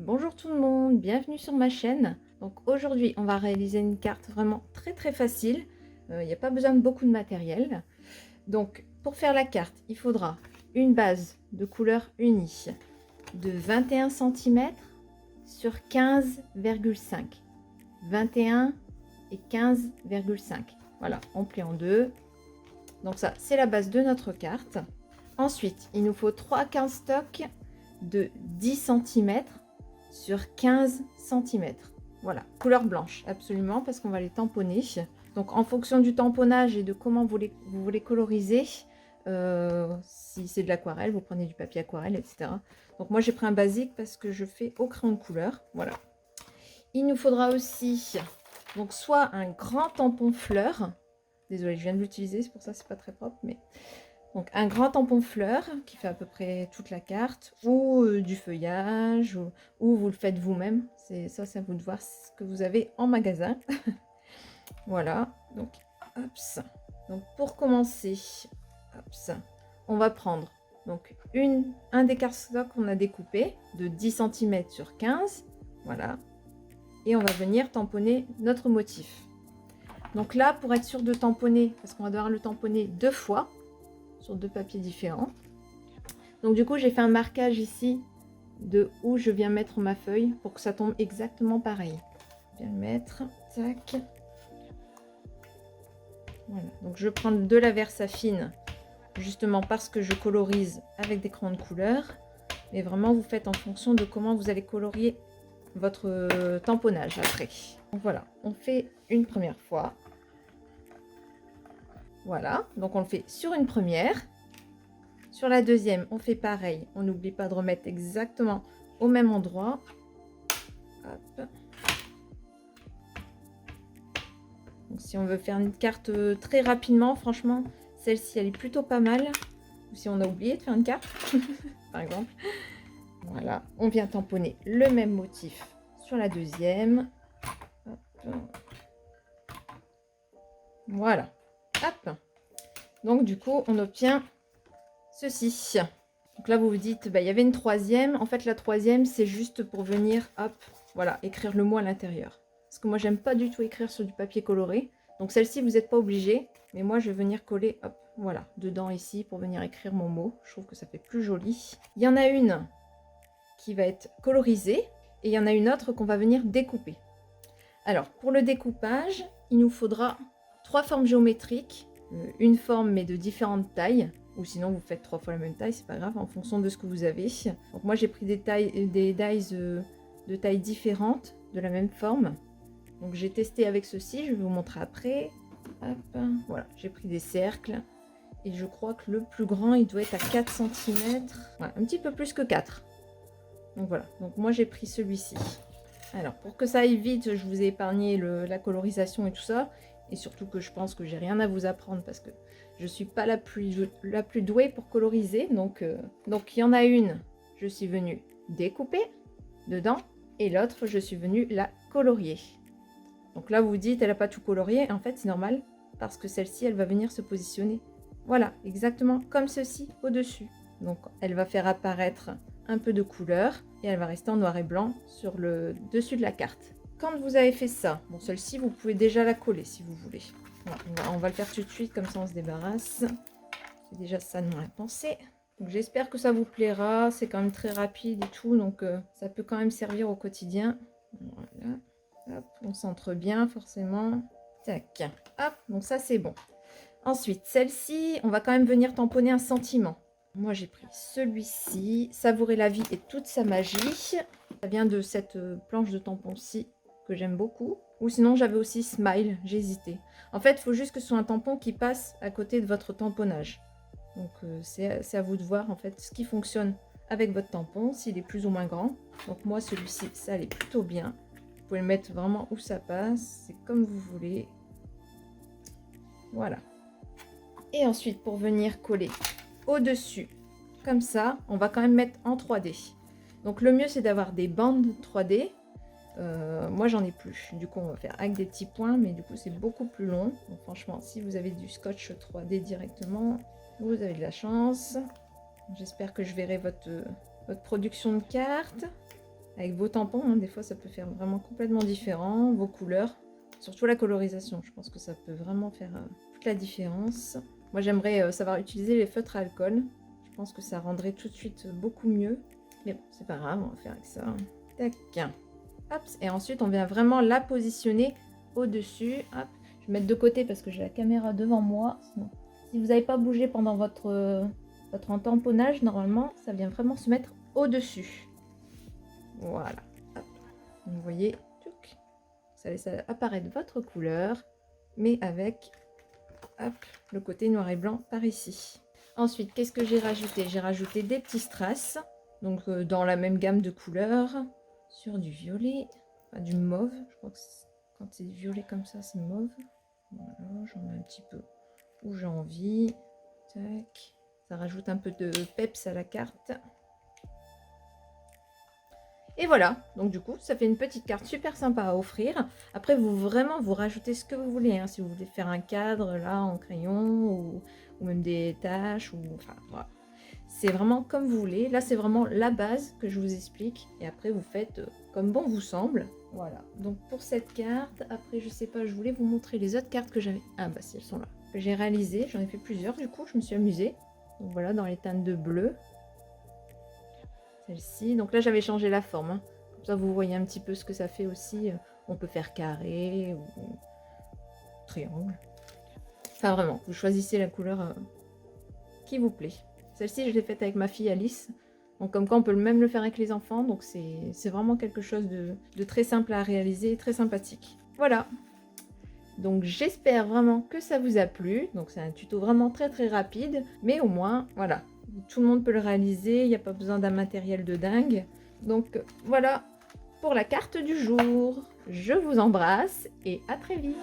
Bonjour tout le monde, bienvenue sur ma chaîne. Donc aujourd'hui on va réaliser une carte vraiment très facile. Il n'y a pas besoin de beaucoup de matériel. Donc pour faire la carte, il faudra une base de couleur unie de 21 cm sur 15,5. 21 et 15,5. Voilà, on plie en deux. Donc ça, c'est la base de notre carte. Ensuite, il nous faut 3 cardstocks de 10 cm sur 15 cm. Voilà, couleur blanche, absolument, parce qu'on va les tamponner. Donc, en fonction du tamponnage et de comment vous voulez coloriser, si c'est de l'aquarelle, vous prenez du papier aquarelle, etc. Donc, moi, j'ai pris un basique parce que je fais au crayon de couleur. Voilà. Il nous faudra aussi, donc, soit un grand tampon fleur. Désolée, je viens de l'utiliser, c'est pour ça que c'est pas très propre, mais... Donc un grand tampon fleur qui fait à peu près toute la carte, ou du feuillage, ou vous le faites vous-même. C'est à vous de voir ce que vous avez en magasin. Voilà, donc, hops. Donc pour commencer, hops, on va prendre donc un des cardstocks qu'on a découpé de 10 cm sur 15. Voilà. Et on va venir tamponner notre motif. Donc là, pour être sûr de tamponner, parce qu'on va devoir le tamponner 2 fois, sur 2 papiers différents. Donc du coup, j'ai fait un marquage ici de où je viens mettre ma feuille pour que ça tombe exactement pareil. Je viens le mettre, tac. Voilà, donc je prends de la Versafine justement parce que je colorise avec des crayons de couleur. Mais vraiment, vous faites en fonction de comment vous allez colorier votre tamponnage après. Donc voilà, on fait une première fois. Voilà, donc on le fait sur une première. Sur la deuxième, on fait pareil. On n'oublie pas de remettre exactement au même endroit. Hop. Donc, si on veut faire une carte très rapidement, franchement, celle-ci, elle est plutôt pas mal. Ou si on a oublié de faire une carte, par exemple. Voilà, on vient tamponner le même motif sur la deuxième. Hop. Voilà. Hop. Donc, du coup, on obtient ceci. Donc là, vous vous dites, bah, il y avait une troisième. En fait, la troisième, c'est juste pour venir, hop, voilà, écrire le mot à l'intérieur. Parce que moi, j'aime pas du tout écrire sur du papier coloré. Donc celle-ci, vous n'êtes pas obligé. Mais moi, je vais venir coller, hop, voilà, dedans ici pour venir écrire mon mot. Je trouve que ça fait plus joli. Il y en a une qui va être colorisée et il y en a une autre qu'on va venir découper. Alors, pour le découpage, il nous faudra 3 formes géométriques. Une forme, mais de différentes tailles. Ou sinon, vous faites 3 fois la même taille, c'est pas grave, en fonction de ce que vous avez. Donc moi, j'ai pris des dies de tailles différentes, de la même forme. Donc j'ai testé avec ceci, je vais vous montrer après. Hop, voilà, j'ai pris des cercles. Et je crois que le plus grand, il doit être à 4 cm. Ouais, un petit peu plus que 4. Donc voilà, donc moi j'ai pris celui-ci. Alors, pour que ça aille vite, je vous ai épargné la colorisation et tout ça. Et surtout que je pense que j'ai rien à vous apprendre parce que je suis pas la plus douée pour coloriser. Donc il y en a une, je suis venue découper dedans. Et l'autre, je suis venue la colorier. Donc là, vous vous dites, elle n'a pas tout colorié. En fait, c'est normal parce que celle-ci, elle va venir se positionner. Voilà, exactement comme ceci au-dessus. Donc, elle va faire apparaître un peu de couleur et elle va rester en noir et blanc sur le dessus de la carte. Quand vous avez fait ça, bon, celle-ci, vous pouvez déjà la coller si vous voulez. Voilà, on va le faire tout de suite, comme ça on se débarrasse. C'est déjà ça de moins pensé. Donc j'espère que ça vous plaira, c'est quand même très rapide et tout, donc ça peut quand même servir au quotidien. Voilà, hop, on centre bien forcément. Tac, hop, donc ça c'est bon. Ensuite, celle-ci, on va quand même venir tamponner un sentiment. Moi, j'ai pris celui-ci, Savourer la vie et toute sa magie. Ça vient de cette planche de tampon-ci que j'aime beaucoup. Ou sinon, j'avais aussi Smile, j'ai hésité. En fait, il faut juste que ce soit un tampon qui passe à côté de votre tamponnage. Donc, c'est à vous de voir en fait ce qui fonctionne avec votre tampon, s'il est plus ou moins grand. Donc, moi, celui-ci, ça allait plutôt bien. Vous pouvez le mettre vraiment où ça passe, c'est comme vous voulez. Voilà. Et ensuite, pour venir coller au-dessus, comme ça, on va quand même mettre en 3D. Donc le mieux, c'est d'avoir des bandes 3D. Moi, j'en ai plus. Du coup, on va faire avec des petits points, mais du coup, c'est beaucoup plus long. Donc franchement, si vous avez du scotch 3D directement, vous avez de la chance. J'espère que je verrai votre production de cartes. avec vos tampons, hein, des fois ça peut faire vraiment complètement différent, vos couleurs, surtout la colorisation, je pense que ça peut vraiment faire toute la différence. Moi j'aimerais savoir utiliser les feutres à alcool, je pense que ça rendrait tout de suite beaucoup mieux, mais bon c'est pas grave, on va faire avec ça. Tac, hop, et ensuite on vient vraiment la positionner au-dessus, hop, je vais mettre de côté parce que j'ai la caméra devant moi, sinon, si vous n'avez pas bougé pendant votre entamponnage, normalement ça vient vraiment se mettre au-dessus. Voilà. Hop. Vous voyez, tchouk, ça laisse apparaître votre couleur, mais avec hop, le côté noir et blanc par ici. Ensuite, qu'est-ce que j'ai rajouté? J'ai rajouté des petits strass, donc dans la même gamme de couleurs, sur du violet, enfin, du mauve. Je crois que quand c'est violet comme ça, c'est mauve. Voilà, j'en mets un petit peu où j'ai envie. Tac. Ça rajoute un peu de peps à la carte. Et voilà, donc du coup, ça fait une petite carte super sympa à offrir. Après, vous rajoutez ce que vous voulez, hein, si vous voulez faire un cadre là en crayon ou même des taches, ou enfin voilà. C'est vraiment comme vous voulez. Là, c'est vraiment la base que je vous explique. Et après, vous faites comme bon vous semble. Voilà, donc pour cette carte, après, je sais pas, je voulais vous montrer les autres cartes que j'avais. Ah bah si, elles sont là. Que j'ai réalisées, j'en ai fait plusieurs, du coup, je me suis amusée. Donc voilà, dans les teintes de bleu. Celle-ci. Donc là, j'avais changé la forme. Hein. Comme ça, vous voyez un petit peu ce que ça fait aussi. On peut faire carré ou triangle. Enfin, vraiment, vous choisissez la couleur qui vous plaît. Celle-ci, je l'ai faite avec ma fille Alice. Donc comme quoi, on peut même le faire avec les enfants. Donc c'est vraiment quelque chose de très simple à réaliser, très sympathique. Voilà. Donc j'espère vraiment que ça vous a plu. Donc c'est un tuto vraiment très rapide. Mais au moins, voilà. Tout le monde peut le réaliser, il n'y a pas besoin d'un matériel de dingue. Donc voilà pour la carte du jour. Je vous embrasse et à très vite.